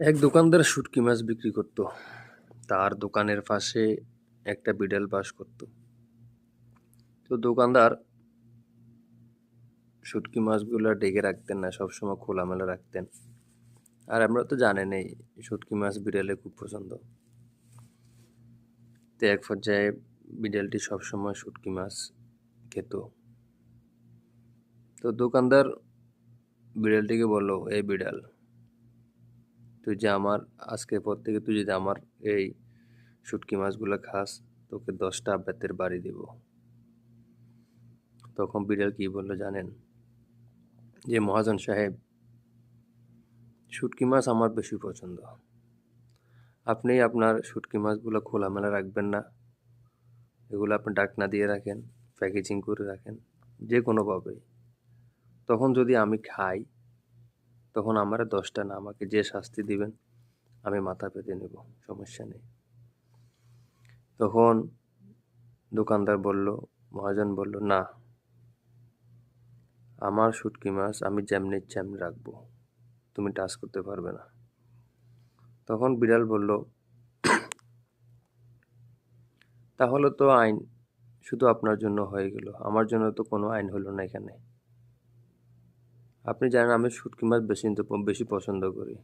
এক দোকানদার শুটকি মাছ বিক্রি করত। তার দোকানের পাশে একটা বিড়াল বাস করত। তো দোকানদার শুটকি মাছগুলো ডেকে রাখতেন না, সবসময় খোলামেলা রাখতেন। আর আমরা তো জানেনই, শুটকি মাছ বিড়ালে খুব পছন্দ। তো এক পর্যায়ে বিড়ালটি সবসময় শুটকি মাছ খেত। তো দোকানদার বিড়ালটিকে বলল, এই বিড়াল, তুই যে আমার আজকের পর থেকে তুই যদি আমার এই শুটকি মাছগুলো খাস, তোকে 10টা বেতের বাড়ি দেব। তখন বিড়াল কি বললো জানেন? যে মহাজন সাহেব, শুটকি মাছ আমার বেশি পছন্দ। আপনি আপনার শুটকি মাছগুলো খোলামেলা রাখবেন না, এগুলো আপনি ঢাকনা দিয়ে রাখেন, প্যাকেজিং করে রাখেন, যে কোনোভাবে। তখন যদি আমি খাই, তখন আমার 10টা না, আমাকে যে শাস্তি দিবেন আমি মাথা পেতে নেব, সমস্যা নেই। তখন দোকানদার বলল, মহাজন বলল, না, আমার শুটকি মাছ আমি যেমনি ইচ্ছা এমনি রাখবো, তুমি টাচ করতে পারবে না। তখন বিড়াল বলল, তাহলে তো আইন শুধু আপনার জন্য হয়ে গেল, আমার জন্য তো কোনো আইন হলো না এখানে। আপনি জানেন আমি শুটকি মাছ বেশি পছন্দ করি।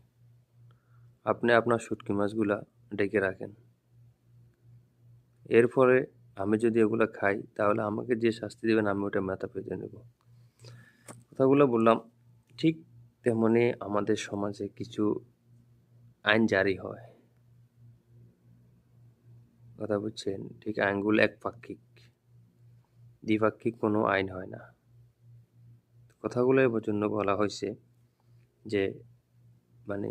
আপনি আপনার শুটকি মাছগুলা ডেকে রাখেন। এরপরে আমি যদি এগুলা খাই, তাহলে আমাকে যে শাস্তি দেবেন আমি ওটা মাথা পেতে নেব। কথাগুলো বললাম, ঠিক তেমনি আমাদের সমাজে কিছু আইন জারি হয়। কথা বুঝছেন? ঠিক আইনগুলো একপাক্ষিক, দ্বিপাক্ষিক কোনো আইন হয় না। কথাগুলো এর জন্য বলা হয়েছে যে, মানে,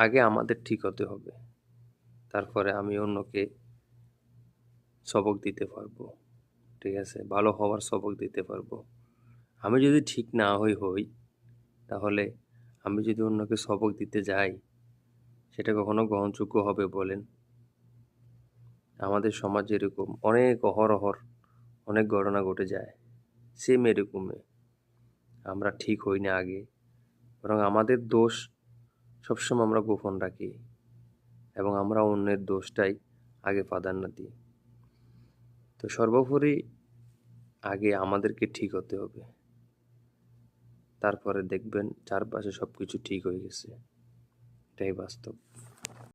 আগে আমাদের ঠিক হতে হবে, তারপরে আমি অন্যকে সবক দিতে পারবো। ঠিক আছে? ভালো হওয়ার সবক দিতে পারবো। আমি যদি ঠিক না হই, তাহলে আমি যদি অন্যকে সবক দিতে যাই, সেটা কখনো গ্রহণযোগ্য হবে বলেন? আমাদের সমাজে এরকম অনেক অহরহর অনেক ঘটনা ঘটে যায়। সেম এরকমই। আমরা ঠিক হই না আগে, বরং আমাদের দোষ সবসময় আমরা গোপন রাখি এবং আমরা অন্যের দোষটাই আগে প্রাধান্য দিই। তো সর্বোপরি আগে আমাদেরকে ঠিক হতে হবে, তারপরে দেখবেন চারপাশে সবকিছু ঠিক হয়ে গেছে। এটাই বাস্তব।